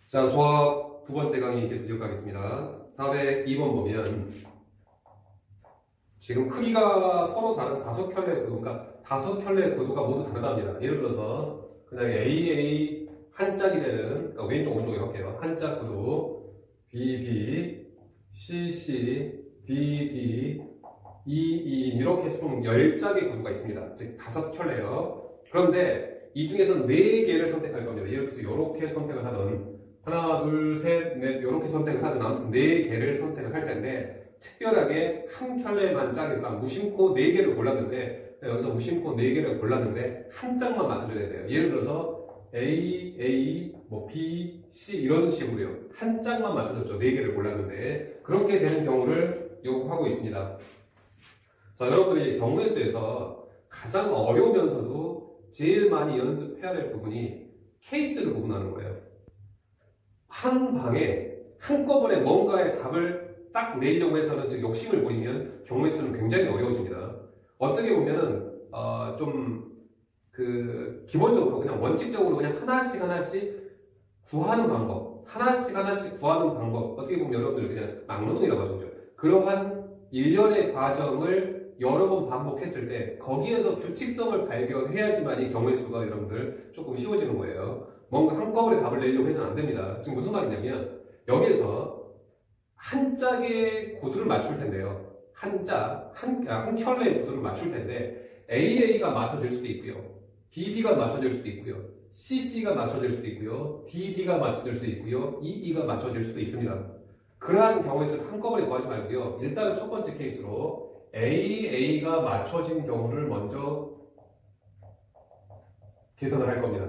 자, 조합 두 번째 강의 계속 이어가겠습니다. 402번 보면 지금 크기가 서로 다른 다섯 켤레의 구도, 그러니까 다섯 켤레의 구도가 모두 다르답니다. 예를 들어서 그냥 AA 한 짝이 되는, 그러니까 왼쪽 오른쪽 이렇게 해요. 한 짝 구도 BB, CC, DD, EE 이렇게 총 10짝의 구도가 있습니다. 즉 다섯 켤레요. 그런데 이 중에서는 4개를 선택할 겁니다. 예를 들어서 이렇게 선택을 하든 하나, 둘, 셋, 넷 이렇게 선택을 하든 아무튼 4개를 선택을 할 텐데 특별하게 한 켤레만 짝이니까 무심코 4개를 골랐는데 여기서 무심코 4개를 골랐는데 한 짝만 맞춰줘야 돼요. 예를 들어서 A, 뭐 B, C 이런 식으로요. 한 짝만 맞춰줬죠. 4개를 골랐는데 그렇게 되는 경우를 요구하고 있습니다. 자, 여러분들이 경우의 수에서 가장 어려우면서도 제일 많이 연습해야 될 부분이 케이스를 구분하는 거예요. 한 방에 한꺼번에 뭔가의 답을 딱 내려고 해서는 즉 욕심을 부리면 경우의 수는 굉장히 어려워집니다. 어떻게 보면은 기본적으로 그냥 원칙적으로 그냥 하나씩 구하는 방법, 하나씩 구하는 방법, 어떻게 보면 여러분들 그냥 막노동이라고 하죠. 그러한 일련의 과정을 여러 번 반복했을 때 거기에서 규칙성을 발견해야지만 이 경우의 수가 여러분들 조금 쉬워지는 거예요. 뭔가 한꺼번에 답을 내려고 해서는 안 됩니다. 지금 무슨 말이냐면 여기에서 한 짝의 구두를 맞출 텐데요. 한 켤레의 구두를 맞출 텐데 AA가 맞춰질 수도 있고요. BB가 맞춰질 수도 있고요. CC가 맞춰질 수도 있고요. DD가 맞춰질 수도 있고요. EE가 맞춰질 수도 있습니다. 그러한 경우에서는 한꺼번에 구하지 말고요. 일단은 첫 번째 케이스로 AA가 맞춰진 경우를 먼저 계산을 할 겁니다.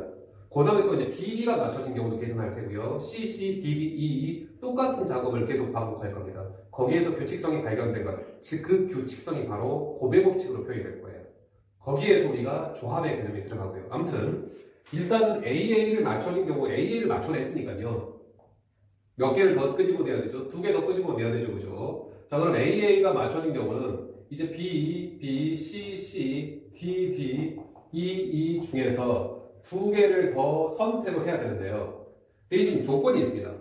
그 다음에 또 이제 BB가 맞춰진 경우도 계산할 테고요. CC, DD, EE 똑같은 작업을 계속 반복할 겁니다. 거기에서 규칙성이 발견된 것, 즉 그 규칙성이 바로 고배 법칙으로 표현이 될 거예요. 거기에서 우리가 조합의 개념이 들어가고요. 아무튼 일단은 AA를 맞춰진 경우 AA를 맞춰냈으니까요. 몇 개를 더 끄집어내야 되죠? 2개 더 끄집어내야 되죠, 그죠? 자, 그럼 AA가 맞춰진 경우는 이제 B, B, C, C, D, D, E, E 중에서 2개를 더 선택을 해야 되는데요. 대신 조건이 있습니다.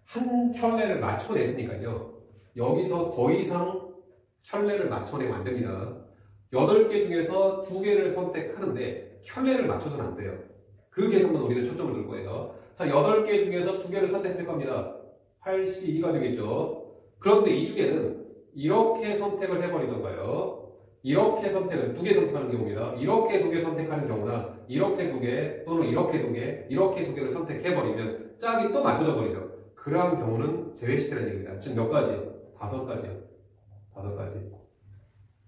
한 켤레를 맞춰냈으니까요. 여기서 더 이상 켤레를 맞춰내면 안 됩니다. 8개 중에서 2개를 선택하는데 켤레를 맞춰서는 안 돼요. 그 계산만 우리는 초점을 둘 거예요. 자, 8개 중에서 2개를 선택할 겁니다. 8C2가 되겠죠. 그런데 이 중에는 이렇게 선택을 해버리던가요. 이렇게 선택을 2개 선택하는 경우입니다. 이렇게 2개 선택하는 경우나 이렇게 2개 또는 이렇게 2개 이렇게 2개를 선택해버리면 짝이 또 맞춰져 버리죠. 그러한 경우는 제외시키라는 얘기입니다. 지금 몇 가지? 5가지요. 5가지.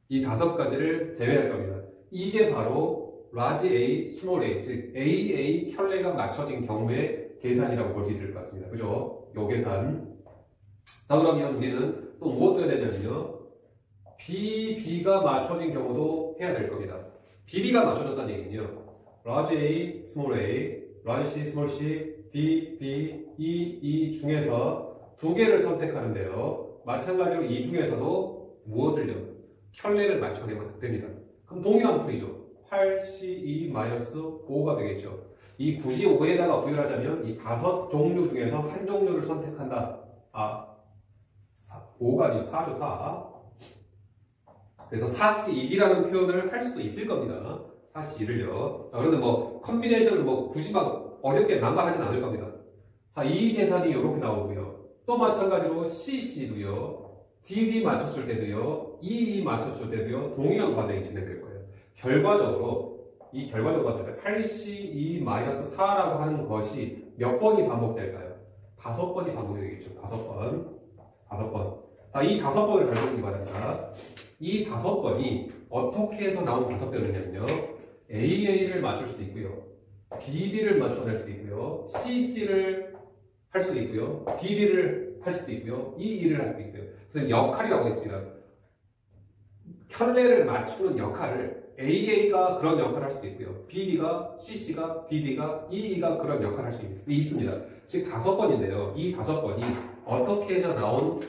이 5가지를 제외할 겁니다. 이게 바로 large A, small a, 즉 AA 켤레가 맞춰진 경우의 계산이라고 볼 수 있을 것 같습니다. 그죠? 요 계산. 자, 그러면 우리는 또 무엇 해야 되냐면요. BB가 맞춰진 경우도 해야 될 겁니다. BB가 맞춰졌다는 얘기는요. large A, small a, large C, small c, D, D, E, E 중에서 2개를 선택하는데요. 마찬가지로 이 중에서도 무엇을요? 켤레를 맞춰내면 안 됩니다. 그럼 동일한 풀이죠. 8C2-5가 되겠죠. 이 95에다가 부여하자면 이 5종류 중에서 한 종류를 선택한다. 5가 아니고 4죠, 4. 그래서 4C1이라는 표현을 할 수도 있을 겁니다. 4C1을요. 자, 그런데 뭐 컨비네이션을 굳이 막 어렵게 남발하진 않을 겁니다. 자, 이 계산이 이렇게 나오고요. 또 마찬가지로 CC도요. DD 맞췄을 때도요. EE 맞췄을 때도요. 동일한 과정이 진행될 거예요. 결과적으로 봤을 때 8C2-4라고 하는 것이 몇 번이 반복될까요? 5번이 반복이 되겠죠. 5번. 자, 이 5번을 잘 보시기 바랍니다. 이 5번이 어떻게 해서 나온 5번이냐면요. AA를 맞출 수도 있고요. BB를 맞춰낼 수도 있고요. CC를 할 수도 있고요. DD를 할 수도 있고요. EE를 할 수도 있고요. 그래서 역할이라고 했습니다. 켤레를 맞추는 역할을 AA가 그런 역할을 할 수도 있고요. BB가, CC가, DD가, EE가 그런 역할을 할 수 있습니다. 즉 5번인데요. 이 5번이 어떻게 해서 나온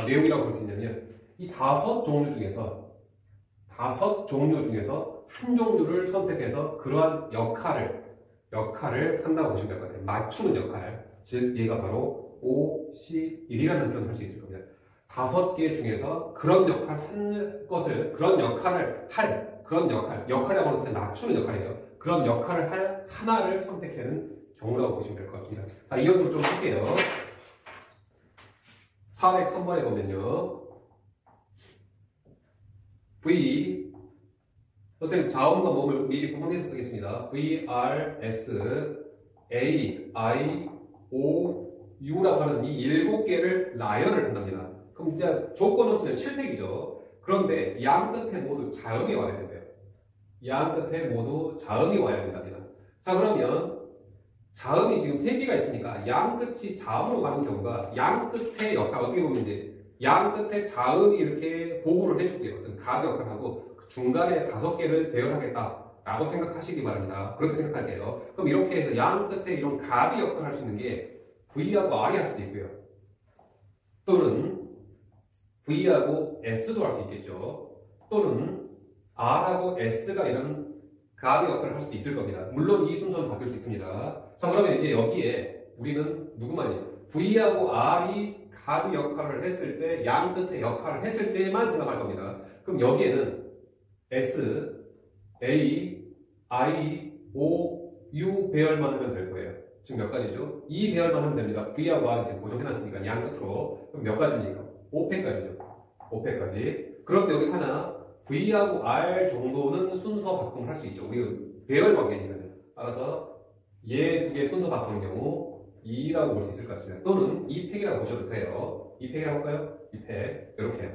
내용이라고 볼 수 있냐면 이 5종류 중에서 한 종류를 선택해서 그러한 역할을 역할을 한다고 보시면 될 것 같아요. 맞추는 역할. 즉, 얘가 바로 OC1이라는 표현을 할 수 있을 겁니다. 5개 중에서 그런 역할을 한 것을, 그런 역할을 할, 그런 역할이라고 하는 것은 맞추는 역할이에요. 그런 역할을 할 하나를 선택하는 경우라고 보시면 될 것 같습니다. 자, 이 연습을 좀 할게요. 403번에 보면요. V, 선생님 자음과 모음을 미리 구분해서 쓰겠습니다. V, R, S, A, I, O, U라고 하는 이 7개를 나열을 한답니다. 그럼 이제 조건 없으면 7팩이죠. 그런데 양 끝에 모두 자음이 와야 된대요. 양 끝에 모두 자음이 와야 된답니다. 자, 그러면 자음이 지금 3개가 있으니까 양 끝이 자음으로 가는 경우가 양 끝의 역할, 어떻게 보면 이제 양 끝에 자음이 이렇게 보호를 해주게 어떤 가드 역할을 하고 그 중간에 5개를 배열하겠다라고 생각하시기 바랍니다. 그렇게 생각할게요. 그럼 이렇게 해서 양 끝에 이런 가드 역할을 할 수 있는 게 V하고 R이 할 수도 있고요. 또는 V하고 S도 할 수 있겠죠. 또는 R하고 S가 이런 가드 역할을 할 수도 있을 겁니다. 물론 이 순서는 바뀔 수 있습니다. 자, 그러면 이제 여기에 우리는 누구만요? V하고 R이 가드 역할을 했을 때, 양 끝에 역할을 했을 때만 생각할 겁니다. 그럼 여기에는 S, A, I, O, U 배열만 하면 될 거예요. 지금 몇 가지죠? 이 배열만 하면 됩니다. V하고 R이 지금 고정해놨으니까 양 끝으로. 그럼 몇 가지입니까? 5팩까지죠. 5팩까지. 그런데 여기서 하나, V하고 R 정도는 순서 바꿈을 할 수 있죠. 우리 배열 관계니까요. 따라서 얘 2개 순서 바꾸는 경우 2라고 볼 수 있을 것 같습니다. 또는 2팩이라고 보셔도 돼요. 2팩이라고 할까요? 2팩. 이렇게 해요.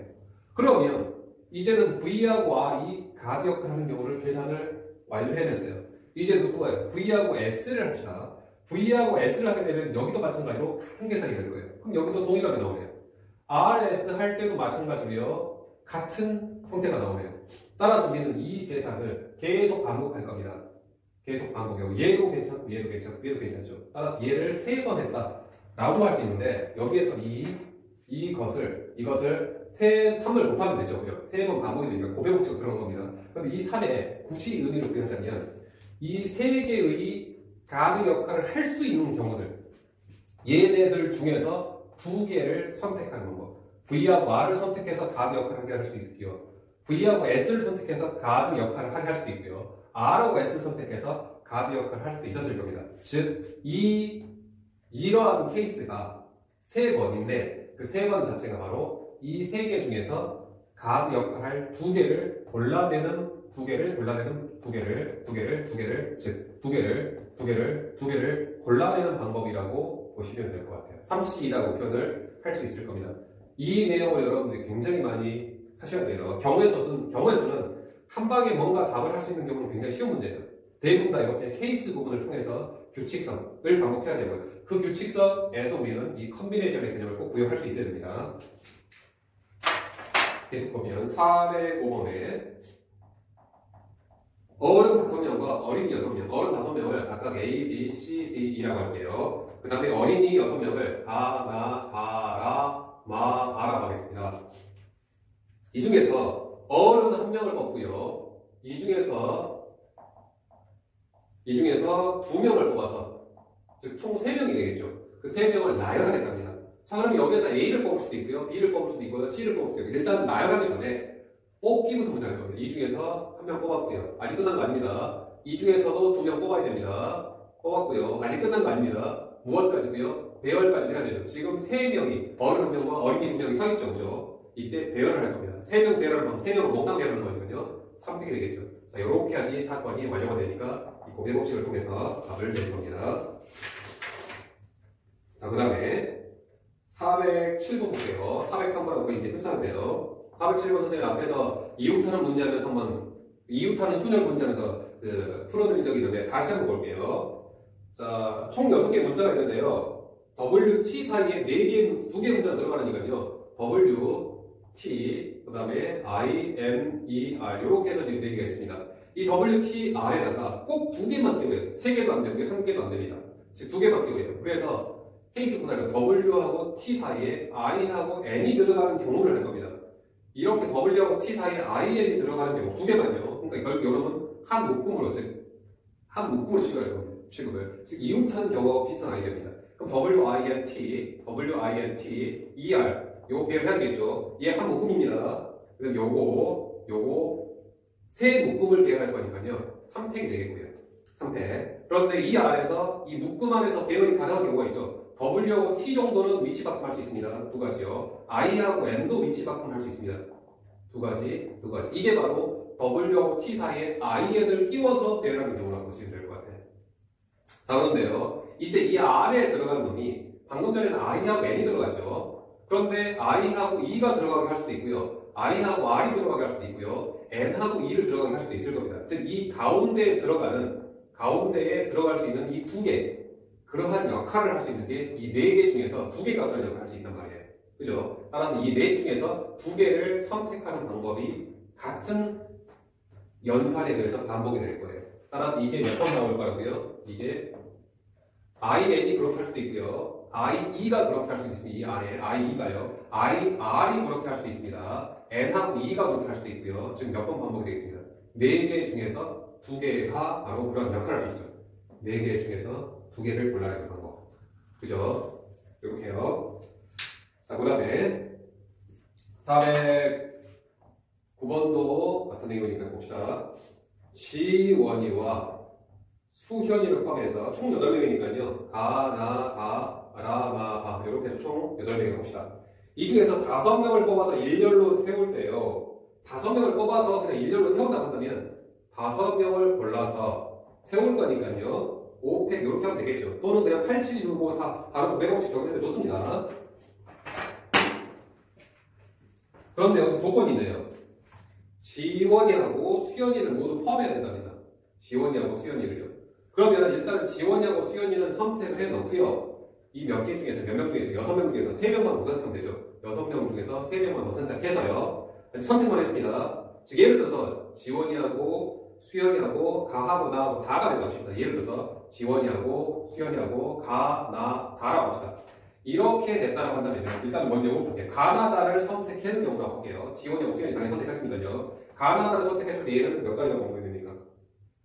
그러면 이제는 V하고 R이 가드 역할을 하는 경우를 계산을 완료해냈어요. 이제 누구가요? V하고 S를 합시다. V하고 S를 하게 되면 여기도 마찬가지로 같은 계산이 될 거예요. 그럼 여기도 동일하게 나오네요. RS 할 때도 마찬가지로요. 같은 형태가 나오네요. 따라서 우리는 이 계산을 계속 반복할 겁니다. 계속 반복해요. 얘도 괜찮고 얘도 괜찮고 얘도 괜찮죠. 따라서 얘를 3번 했다 라고 할 수 있는데 여기에서 이것을 3을 곱하면 되죠. 그죠? 3번 반복이 되니까 곱해법칙으로 들어간 겁니다. 그런데 이 3의 굳이 의미를 부여하자면 이 3개의 가드 역할을 할 수 있는 경우들 얘네들 중에서 2개를 선택하는 방법. V하고 R을 선택해서 가드 역할을 하게 할 수 있고요. V하고 S를 선택해서 가드 역할을 하게 할 수도 있고요. R하고 S를 선택해서 가드 역할을 할 수도 있었을 겁니다. 즉, 이러한 케이스가 3번인데 그 3번 자체가 바로 이 3개 중에서 가드 역할을 할 2개를 골라내는 2개를 골라내는 방법이라고 보시면 될 것 같아요. 3C라고 표현을 할 수 있을 겁니다. 이 내용을 여러분들이 굉장히 많이 하셔야 돼요. 경우에서는 한 방에 뭔가 답을 할 수 있는 경우는 굉장히 쉬운 문제예요. 대부분 다 이렇게 케이스 부분을 통해서 규칙성을 반복해야 되고요. 그 규칙성에서 우리는 이 컨비네이션의 개념을 꼭 구현할 수 있어야 됩니다. 계속 보면 405번에 어른 5명과 어린이 6명, 어른 5명을 각각 A, B, C, D, E라고 할게요. 그 다음에 어린이 6명을 가, 나, 가, 라, 마, 바라고 하겠습니다. 이 중에서 어른 1명을 뽑고요. 이 중에서 2명을 뽑아서 즉 총 3명이 되겠죠. 그 3명을 나열하겠답니다. 자, 그럼 여기에서 A를 뽑을 수도 있고요. B를 뽑을 수도 있고요. C를 뽑을 수도 있고요. 일단 나열하기 전에 뽑기부터 먼저 할 겁니다. 이 중에서 1명 뽑았고요. 아직 끝난 거 아닙니다. 이 중에서도 2명 뽑아야 됩니다. 뽑았고요. 아직 끝난 거 아닙니다. 무엇까지도요? 배열까지 해야 되죠. 지금 3명이 어른 1명과 어린이 2명이 서 있죠. 그죠? 이때 배열을 할 겁니다. 3명 배열을 하면 3명을 몽땅 배열하는 거니까요. 3팩이 되겠죠. 자, 이렇게 하지 사건이 완료가 되니까 이 곱셈 법칙을 통해서 답을 낼 겁니다. 자, 그 다음에 407번 볼게요. 403번하고 이제 흡사한데요. 407번 선생님 앞에서 이웃하는 문제 하면서 이웃하는 순열 문제 하면서 풀어드린 적이 있는데 다시 한번 볼게요. 자, 총 6개 문자가 있는데요. WT 사이에 2개 문자가 들어가니까요. WT, 그 다음에 IMER 이렇게 해서 지금 4개가 있습니다. 이 WTR에다가 꼭 2개만 띄워요. 3개도 안 되고 1개도 안 됩니다. 즉 2개만 띄워요. 그래서 케이스 분할은 W하고 T 사이에 I하고 N이 들어가는 경우를 할 겁니다. 이렇게 W하고 T 사이에 IN이 들어가는 경우 2개만요. 그러니까 이걸 여러분 한 묶음으로 즉 한 묶음으로 시도할 겁니다. 취급을. 즉 이웃하는 경우가 비슷한 아이디어입니다. 그럼 WINT, ER 요거 배열해야 되겠죠. 얘 한 묶음입니다. 그럼 요거 세 묶음을 배열할 거니까요. 3팩이 되겠고요. 3팩. 그런데 이 안에서 이 묶음 안에서 배열이 가능한 경우가 있죠. W하고 T 정도는 위치 바꿈할 수 있습니다. 두 가지요. I하고 N도 위치 바꿈할 수 있습니다. 두 가지. 이게 바로 W하고 T 사이에 IN을 끼워서 배열하는 경우라고 보시면 될 것 같아요. 자, 그런데요. 이제 이 안에 들어간 놈이 방금 전에는 I하고 N이 들어갔죠. 그런데 I하고 E가 들어가게 할 수도 있고요. I하고 R이 들어가게 할 수도 있고요. N하고 E를 들어가게 할 수도 있을 겁니다. 즉, 이 가운데에 들어갈 수 있는 이 두 개, 그러한 역할을 할 수 있는 게 이 네 개 중에서 두 개가 그런 역할을 할 수 있단 말이에요. 그죠? 따라서 이 네 중에서 두 개를 선택하는 방법이 같은 연산에 대해서 반복이 될 거예요. 따라서 이게 몇 번 나올 거라고요? 이게 IN이 그렇게 할 수도 있고요. IE가 그렇게 할 수도 있습니다. 이 안에 IE가요. IR이 그렇게 할 수도 있습니다. N하고 E가 그렇게 할 수도 있고요. 지금 몇 번 반복이 되겠습니다. 네 개 중에서 두 개가 바로 그런 역할을 할 수 있죠. 네 개 중에서 두 개를 골라내는 방법. 그죠? 이렇게요. 자, 그 다음에 409번도 같은 내용이니까 봅시다. 지원이와 수현이를 포함해서 총 8명이니까요. 가, 나, 가, 라, 마, 바 이렇게 해서 총 8명을 봅시다. 이 중에서 5명을 뽑아서 일렬로 세울 때요. 5명을 뽑아서 그냥 일렬로 세운다고 한다면 5명을 골라서 세울 거니까요. 5팩 이렇게 하면 되겠죠. 또는 그냥 8, 7, 6, 5, 4 바로 500원씩 적용해도 좋습니다. 그런데 여기서 조건이 있네요. 지원이하고 수연이를 모두 포함해야 된답니다. 지원이하고 수연이를요. 그러면 일단은 지원이하고 수연이는 선택을 해 놓고요. 이 몇 개 중에서, 몇 명 중에서, 6명 중에서 3명만 더 선택하면 되죠. 6명 중에서 3명만 더 선택해서요. 선택만 했습니다. 즉, 예를 들어서 지원이하고 수연이하고 가하고 나하고 다가 된다고 합시다. 예를 들어서 지원이하고 수연이하고 가, 나, 다라고 합시다. 이렇게 됐다고 한다면 일단 먼저 요거부터 가나다를 선택하는 경우라고 할게요. 지원이하고 수연이 당연히 선택했습니다요. 가나다를 선택했을 때 얘는 몇 가지가 방법이 됩니까?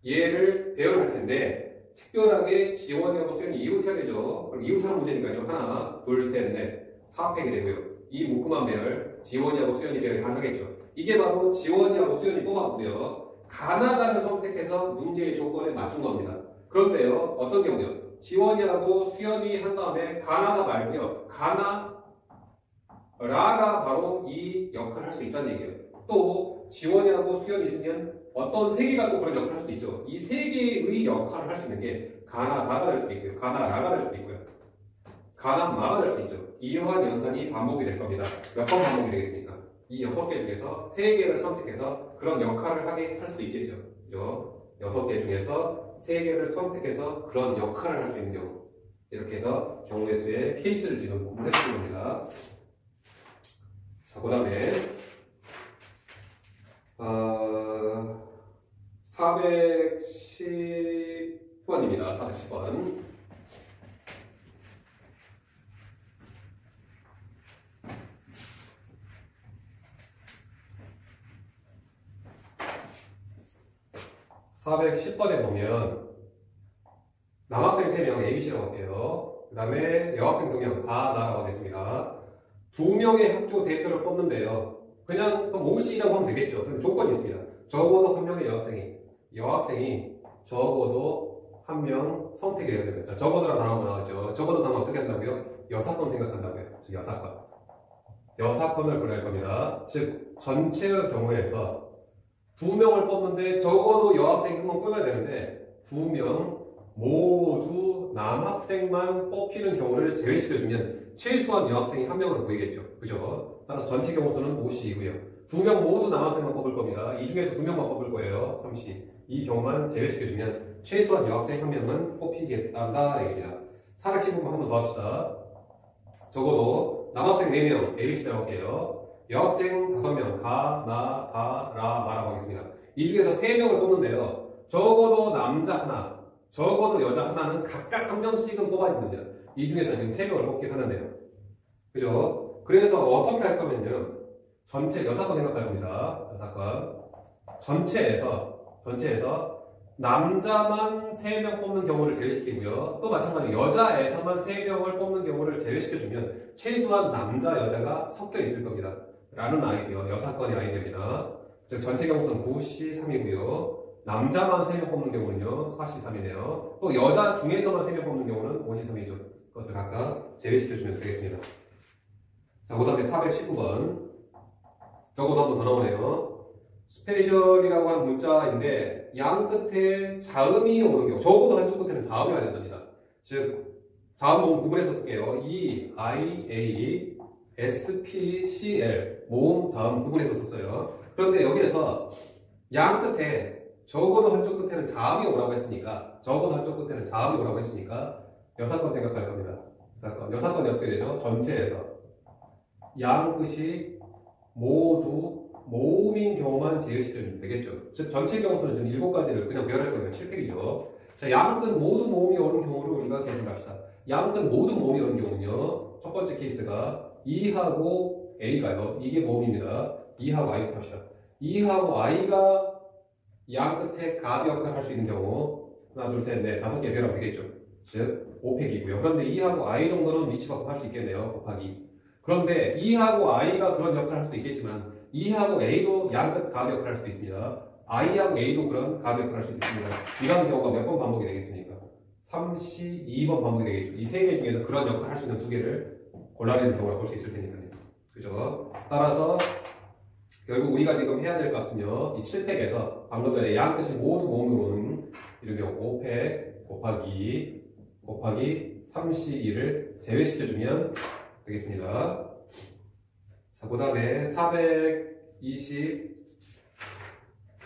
얘를 배열할 텐데 특별하게 지원이하고 수연이 이웃해야 되죠. 그럼 이웃하는 문제니까요. 하나, 둘, 셋, 넷, 4팩이 되고요. 이 묶음한 배열, 지원이하고 수연이 배열이 가능하겠죠. 이게 바로 지원이하고 수연이 뽑았고요. 가나다를 선택해서 문제의 조건에 맞춘 겁니다. 그런데요, 어떤 경우요? 지원이하고 수연이 한 다음에 가나다 말고요. 가나라가 바로 이 역할을 할 수 있다는 얘기예요. 또 지원이하고 수연이 있으면 어떤 세 개가 또 그런 역할을 할 수도 있죠. 이 세 개의 역할을 할 수 있는 게 가나다가 될 수도 있고요. 가나라가 될 수도 있고요. 가나마가 될 수도 있죠. 이러한 연산이 반복이 될 겁니다. 몇 번 반복이 되겠습니까? 이 6개 중에서 3개를 선택해서 그런 역할을 하게 할 수도 있겠죠. 그죠? 6개 중에서 3개를 선택해서 그런 역할을 할 수 있는 경우. 이렇게 해서 경우의 수의 케이스를 지금 구분해 주는 겁니다. 자, 그 다음에 410번입니다. 410번. (410번에) 보면 남학생 3명 ABC라고 할게요. 그 다음에 여학생 2명 가, 나라고 하겠습니다. 2명의 학교 대표를 뽑는데요. 그냥 모씨라고 하면 되겠죠. 근데 조건이 있습니다. 적어도 한 명의 여학생이 적어도 한 명 선택해야 됩니다. 적어도라는 단어가 나왔죠. 적어도 단어 어떻게 한다고요? 여사건 생각한다고요. 즉 여사건을 고려할 겁니다. 즉 전체의 경우에서 2명을 뽑는데 적어도 여학생이 한 명 뽑아야 되는데 2명 모두 남학생만 뽑히는 경우를 제외시켜주면 최소한 여학생이 한 명은 보이겠죠. 그죠? 따라서 전체 경우수는 5C이고요. 2명 모두 남학생만 뽑을 겁니다. 이 중에서 2명만 뽑을 거예요. 3C. 이 경우만 제외시켜주면 최소한 여학생 한 명은 뽑히겠다는 얘기입니다. 415번 한 번 더 합시다. 적어도 남학생 4명 ABC라고 할게요. 여학생 5명 가, 나, 다, 라, 마라고 하겠습니다. 이 중에서 3명을 뽑는데요. 적어도 남자 하나, 적어도 여자 하나는 각각 한 명씩은 뽑아야 됩니다. 이 중에서 지금 3명을 뽑긴 하는데요. 그죠? 그래서 어떻게 할 거면요. 전체 여사건 생각할 겁니다. 여사건. 전체에서 남자만 3명 뽑는 경우를 제외시키고요. 또 마찬가지로 여자에서만 3명을 뽑는 경우를 제외시켜주면 최소한 남자, 여자가 섞여 있을 겁니다. 라는 아이디어, 여사건의 아이디어입니다. 즉 전체 경우수는 9C3이고요. 남자만 3명 뽑는 경우는요 4C3이네요. 또 여자 중에서만 3명 뽑는 경우는 5C3이죠. 그것을 각각 제외시켜주면 되겠습니다. 자, 그 다음에 419번. 저것도 한 번 더 나오네요. 스페셜이라고 하는 문자인데 양 끝에 자음이 오는 경우, 적어도 한쪽 끝에는 자음이 와야 된답니다. 즉 자음 모음 구분해서 쓸게요. E, I, A, S, P, C, L 모음 자음 구분해서 썼어요. 그런데 여기에서 양 끝에 적어도 한쪽 끝에는 자음이 오라고 했으니까 여사건 생각할 겁니다. 여사건이 어떻게 되죠? 전체에서 양 끝이 모두 모음인 경우만 제외시켜주면 되겠죠. 즉 전체 경우수는 지금 7가지를 그냥 배열할 거니까 7팩이죠. 자, 양 끝 모두 모음이 오는 경우를 우리가 계산합시다. 양 끝 모두 모음이 오는 경우는요. 첫 번째 케이스가 E하고 A가요. 이게 모음입니다. E하고 I부터 합시다. E하고 I가 양 끝에 가드 역할을 할 수 있는 경우 하나, 둘, 셋, 넷, 5개 배열하면 되겠죠. 즉 5팩이고요. 그런데 E하고 I 정도는 위치 바꿔 할 수 있겠네요. 곱하기. 그런데 E하고 I가 그런 역할을 할 수도 있겠지만 E하고 A도 양 끝 가드 역할을 할 수도 있습니다. I하고 A도 그런 가드 역할을 할 수도 있습니다. 이런 경우가 몇 번 반복이 되겠습니까? 32번 반복이 되겠죠. 이 3개 중에서 그런 역할을 할 수 있는 2개를 골라내는 경우를 볼 수 있을 테니까요. 그죠? 따라서 결국 우리가 지금 해야 될 값은요. 이 7팩에서 방금 전에 양 끝이 모두 모음으로 오는 이런 경우 5팩 곱하기 3C2를 제외시켜주면 되겠습니다. 자, 그 다음에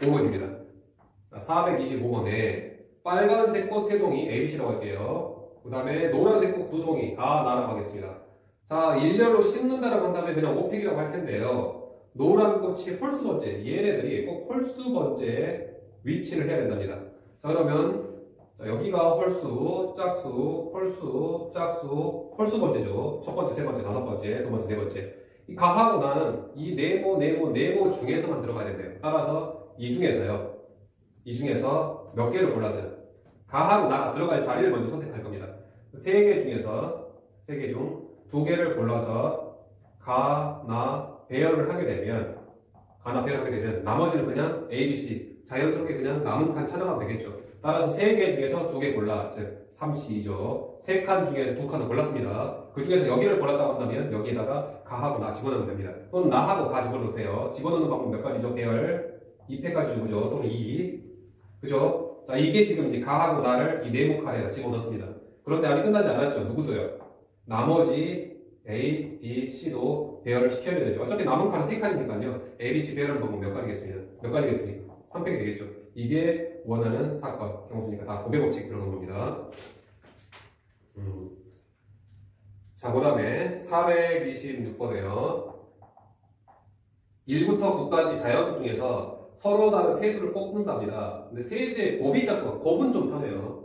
425번입니다. 425번에 빨간색 꽃 3송이 ABC라고 할게요. 그 다음에 노란색 꽃 2송이 가, 나라고 하겠습니다. 자, 일렬로 심는다라고 한다면 그냥 5팩이라고 할 텐데요. 노란 꽃이 홀수 번째, 얘네들이 꼭 홀수 번째에 위치를 해야 된답니다. 자, 그러면 자, 여기가 홀수, 짝수, 홀수, 짝수, 홀수 번째죠. 첫 번째, 세 번째, 다섯 번째, 두 번째, 네 번째. 이 가하고 나는 이 네모 중에서만 들어가야 된대요. 따라서 이 중에서 몇 개를 골라서요. 가하고 나가 들어갈 자리를 먼저 선택할 겁니다. 3개 중에서 3개 중 2개를 골라서 가, 나, 배열을 하게 되면 나머지는 그냥 A, B, C 자연스럽게 그냥 남은 칸 찾아가면 되겠죠. 따라서 3개 중에서 2개 골라, 즉 3C죠. 3칸 중에서 2칸을 골랐습니다. 그 중에서 여기를 골랐다고 한다면 여기에다가 가하고 나 집어넣으면 됩니다. 또는 나하고 가 집어넣어도 돼요. 집어넣는 방법 몇 가지죠? 배열 2팩까지 주고죠. 또는 2. 그죠? 자, 이게 지금 이제 가하고 나를 이 네모 칸에다 집어넣습니다. 그런데 아직 끝나지 않았죠. 누구도요? 나머지 A, B, C도 배열을 시켜야 되죠. 어차피 남은 칸은 3칸이니까요. A, B, C 배열을 보면 몇 가지겠습니까? 3팩이 되겠죠. 이게 원하는 사건, 경우수니까 다 고배 법칙 들어간 겁니다. 자, 그 다음에 426번에요. 1부터 9까지 자연수 중에서 서로 다른 세수를 뽑는답니다. 근데 세수의 곱이 짝수가 곱은 좀 편해요.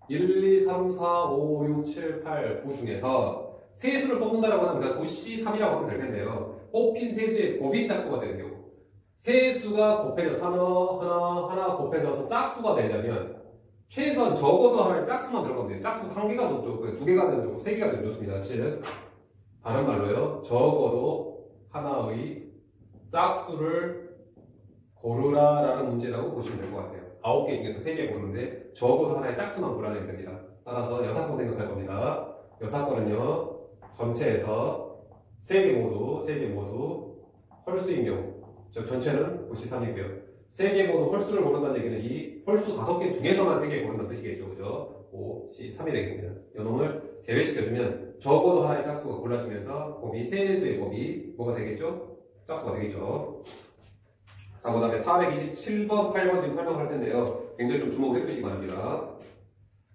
1, 2, 3, 4, 5, 6, 7, 8, 9 중에서 세수를 뽑는다라고 하면 그냥 9C3이라고 하면 될 텐데요. 뽑힌 세수의 곱이 짝수가 되는 경우. 세수가 곱해져서 하나 곱해져서 짝수가 되려면 최소한 적어도 하나의 짝수만 들어가면 돼요. 짝수 1개가 더 좋고 2개가 더 좋고 3개가 더 좋습니다. 즉 다른 말로요. 적어도 하나의 짝수를 고르라라는 문제라고 보시면 될 것 같아요. 9개 중에서 3개 고르는데 적어도 하나의 짝수만 골라내면 됩니다. 따라서 여사건 생각할 겁니다. 여사건은요. 전체에서 3개 모두 홀수인 경우, 즉 전체는 9C3이고요. 3개 모두 홀수를 고른다는 얘기는 이 홀수 5개 중에서만 3개 고른다는 뜻이겠죠. 그죠? 5C3이 되겠습니다. 이놈을 제외시켜주면 적어도 하나의 짝수가 골라지면서 곱이 세수의 곱이 뭐가 되겠죠? 짝수가 되겠죠. 자, 그 다음에 427번, 8번 지금 설명할 텐데요. 굉장히 좀 주목을 해주시기 바랍니다.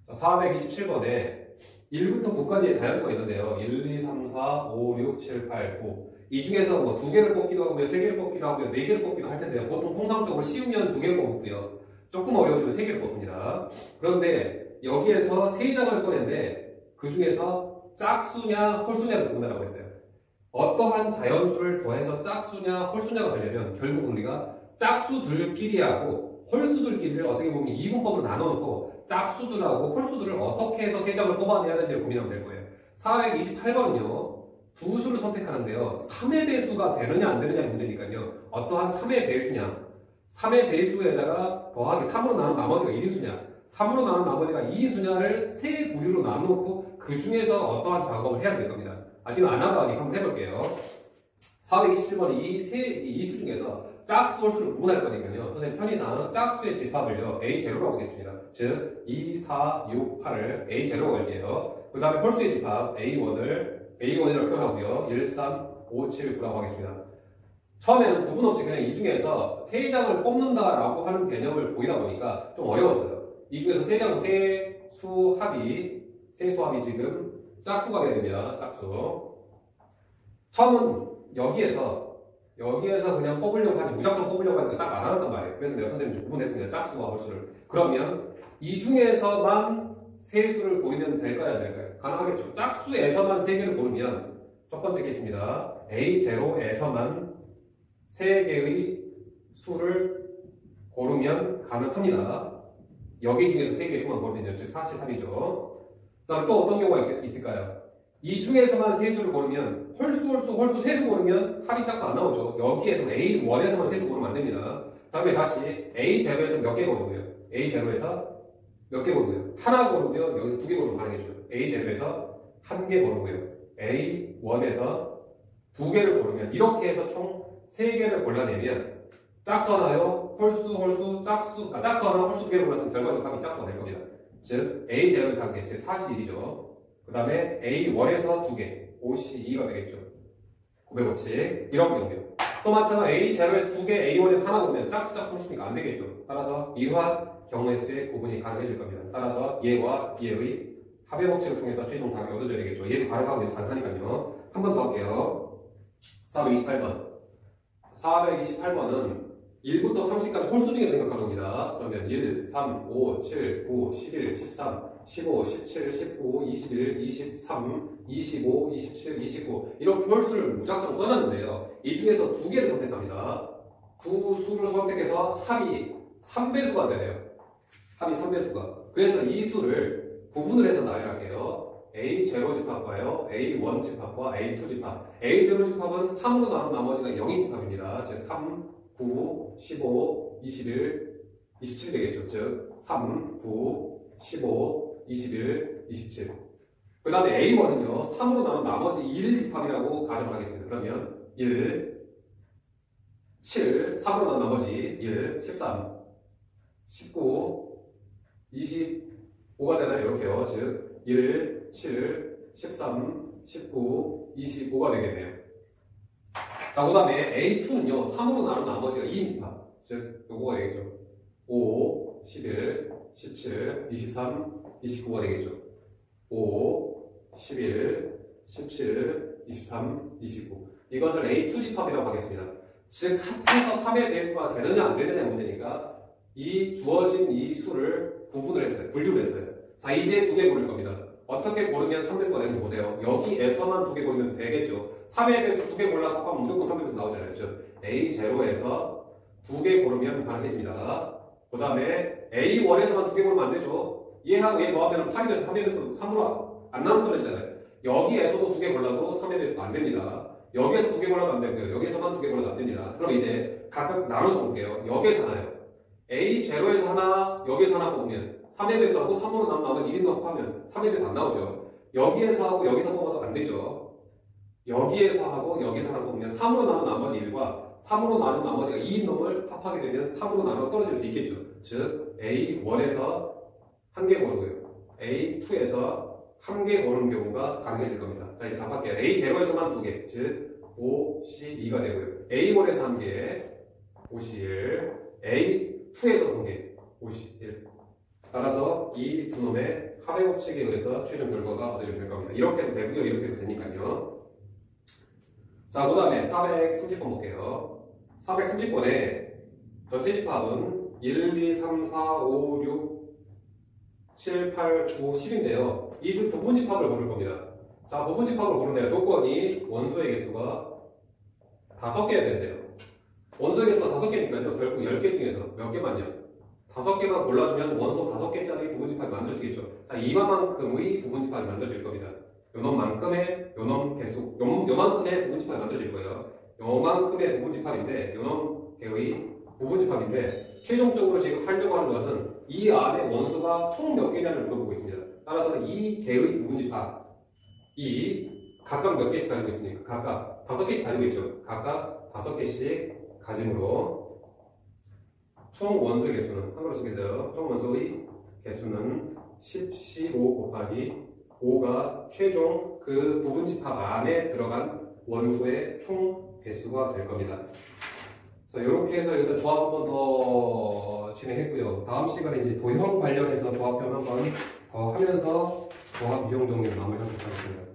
자, 427번에 1부터 9까지의 자연수가 있는데요. 1, 2, 3, 4, 5, 6, 7, 8, 9. 이 중에서 뭐 2개를 뽑기도 하고요, 3개를 뽑기도 하고요, 4개를 뽑기도 할 텐데요. 보통 통상적으로 쉬우면 2개를 뽑고요. 조금 어려워지면 3개를 뽑습니다. 그런데 여기에서 3장을 꺼냈는데 그 중에서 짝수냐 홀수냐를 뽑는다고 했어요. 어떠한 자연수를 더해서 짝수냐 홀수냐가 되려면 결국 우리가 짝수들끼리하고 홀수들끼리를 어떻게 보면 이분법으로 나눠놓고 짝수들하고 홀수들을 어떻게 해서 세 장을 뽑아내야 되는지를 고민하면 될 거예요. 428번은요. 두 수를 선택하는데요. 3의 배수가 되느냐 안 되느냐의 문제니까요. 어떠한 3의 배수냐. 3의 배수에다가 더하기 3으로 나눈 나머지가 1인수냐. 3으로 나눈 나머지가 2인수냐를 세 부류로 나누고 그 중에서 어떠한 작업을 해야 될 겁니다. 아직 안 하다 하니까 한번 해볼게요. 427번이 이 수 중에서 짝수, 홀수를 구분할 거니까요. 선생님 편의상 짝수의 집합을요. A0로 보겠습니다. 즉 2, 4, 6, 8을 A0로 걸게요. 그 다음에 홀수의 집합 A1이라고 표현하고요. 1, 3, 5, 7, 9라고 하겠습니다. 처음에는 구분 없이 그냥 이 중에서 세 장을 뽑는다라고 하는 개념을 보이다 보니까 좀 어려웠어요. 이 중에서 세 장은 세수합이 지금 짝수가 돼야 됩니다. 짝수. 처음은 여기에서 그냥 뽑으려고 하니 무작정 뽑으려고 하니까 딱 안 나왔단 말이에요. 그래서 내가 선생님 좀 구분했습니다. 짝수와 홀수를. 그러면 이 중에서만 세수를 고르면 될까요? 안 될까요? 가능하겠죠. 짝수에서만 세 개를 고르면 첫 번째 케이스입니다. A0에서만 세 개의 수를 고르면 가능합니다. 여기 중에서 세 개의 수만 고르면요. 즉 43이죠. 그 다음에 또 어떤 경우가 있을까요? 이 중에서만 세수를 고르면 홀수, 세수 고르면 합이 짝수 안 나오죠. 여기에서 A1에서만 세수 고르면 안 됩니다. 다음에 다시 A0에서 몇 개 고르고요. A0에서 몇 개 고르고요. 하나 고르고요. 여기서 두 개 고르면 가능해지죠. A0에서 한 개 고르고요. A1에서 두 개를 고르면 이렇게 해서 총 세 개를 골라내면 짝수 하나요. 홀수, 짝수 하나, 홀수 두 개를 골랐으면 결과적 합이 짝수가 될 겁니다. 즉 A0에서 한 개, 즉 41이죠. 그 다음에 A1에서 두 개, 52가 되겠죠. 구배법칙 이런 경우요. 또 마찬가지로 A0에서 두 개, A1에서 하나 보면 짝수 홀수니까 안 되겠죠. 따라서 이러한 경우의 수의 구분이 가능해질 겁니다. 따라서 얘와 얘의 합의 법칙을 통해서 최종 답이 얻어져야 되겠죠. 얘도 가능하고 가능하니까요. 한 번 더 할게요. 428번. 428번은 1부터 30까지 홀수 중에 생각하는 겁니다. 그러면 1, 3, 5, 7, 9, 11, 13, 15, 17, 19, 21, 23, 25, 27, 29 이렇게 홀수를 무작정 써놨는데요. 이 중에서 두 개를 선택합니다. 두 수를 선택해서 합이 3배수가 되네요. 합이 3배수가. 그래서 이 수를 구분을 해서 나열할게요. A0 집합과요. A1 집합과 A2 집합. A0 집합은 3으로 나눈 나머지가 0인 집합입니다. 즉 3, 9, 15, 21, 27 되겠죠. 즉 3, 9, 15, 21, 27. 그 다음에 A1은요. 3으로 나눈 나머지 1 집합이라고 가정을 하겠습니다. 그러면 1, 7, 3으로 나눈 나머지 1, 13, 19, 25가 되나요? 이렇게요. 즉 1, 7, 13, 19, 25가 되겠네요. 자, 그 다음에 A2는요, 3으로 나눈 나머지가 2인 집합. 즉, 요거가 되겠죠. 5, 11, 17, 23, 29가 되겠죠. 5, 11, 17, 23, 29. 이것을 A2 집합이라고 하겠습니다. 즉, 합해서 3의 배수가 되느냐, 안 되느냐 문제니까, 이 주어진 이 수를 구분을 했어요. 분류를 했어요. 자, 이제 두 개 고를 겁니다. 어떻게 고르면 3배수가 되는지 보세요. 여기에서만 두 개 고르면 되겠죠. 3의 배수 두 개 골라서 합하면 무조건 3의 배수 나오잖아요. 즉 A0에서 두 개 고르면 가능해집니다. 그 다음에 A1에서만 두 개 고르면 안 되죠. 얘하고 얘 더하면 8이 돼서 3의 배수 3으로 안 나눠 떨어지잖아요. 여기에서도 두 개 골라도 3의 배수가 안 됩니다. 여기에서 두 개 골라도 안 되고요. 여기서만 두 개 골라도 안 됩니다. 그럼 이제 각각 나눠서 볼게요. 여기에서 하나요. A0에서 하나, 여기에서 하나 뽑으면 3의 배수하고 3으로 나눈 나머지 1인도 합하면 3의 배수 안 나오죠. 여기에서 하고 여기서 뽑아도 안 되죠. 여기에서 하고 여기서 하나 뽑으면 3으로 나눈 나머지 1과 3으로 나눈 나머지가 2인 놈을 합하게 되면 3으로 나눠 떨어질 수 있겠죠. 즉 A1에서 한 개 고르고요. A2에서 한 개 고르는 경우가 가능해질 겁니다. 자, 이제 답할게요. A0에서만 두 개, 즉 52가 되고요. A1에서 한 개, 51, A2에서 두 개, 51. 따라서 이 두 놈의 합의 법칙에 의해서 최종 결과가 얻어지면 될 겁니다. 이렇게 해도 되고요. 이렇게 해도 되니까요. 자, 그 다음에 430번 볼게요. 430번에 전체 집합은 1, 2, 3, 4, 5, 6, 7, 8, 9, 10인데요. 이 중 부분 집합을 고를 겁니다. 자, 부분 집합을 고르는데요. 조건이 원소의 개수가 5개야 된대요. 원소의 개수가 5개니까요. 결국 10개 중에서 몇 개만요? 5개만 골라주면 원소 5개짜리 부분집합이 만들어지겠죠. 자, 이만큼의 부분집합이 만들어질 겁니다. 요놈만큼의 요놈 개수, 요만큼의 부분집합이 만들어질 거예요. 요만큼의 부분집합인데, 요놈 개의 부분집합인데, 최종적으로 지금 하려고 하는 것은 이 안에 원소가 총 몇 개냐를 물어보고 있습니다. 따라서는 이 개의 부분집합이 각각 몇 개씩 가지고 있습니까? 각각 5개씩 가지고 있죠. 각각 5개씩 가짐으로 총 원소의 개수는 한글로 쓰겠어요. 총 원소의 개수는 10C5 곱하기 5가 최종 그 부분집합 안에 들어간 원소의 총 개수가 될 겁니다. 자, 이렇게 해서 일단 조합 한 번 더 진행했고요. 다음 시간에 이제 도형 관련해서 조합편 한 번 더 하면서 조합 유형 정리를 마무리하도록 하겠습니다.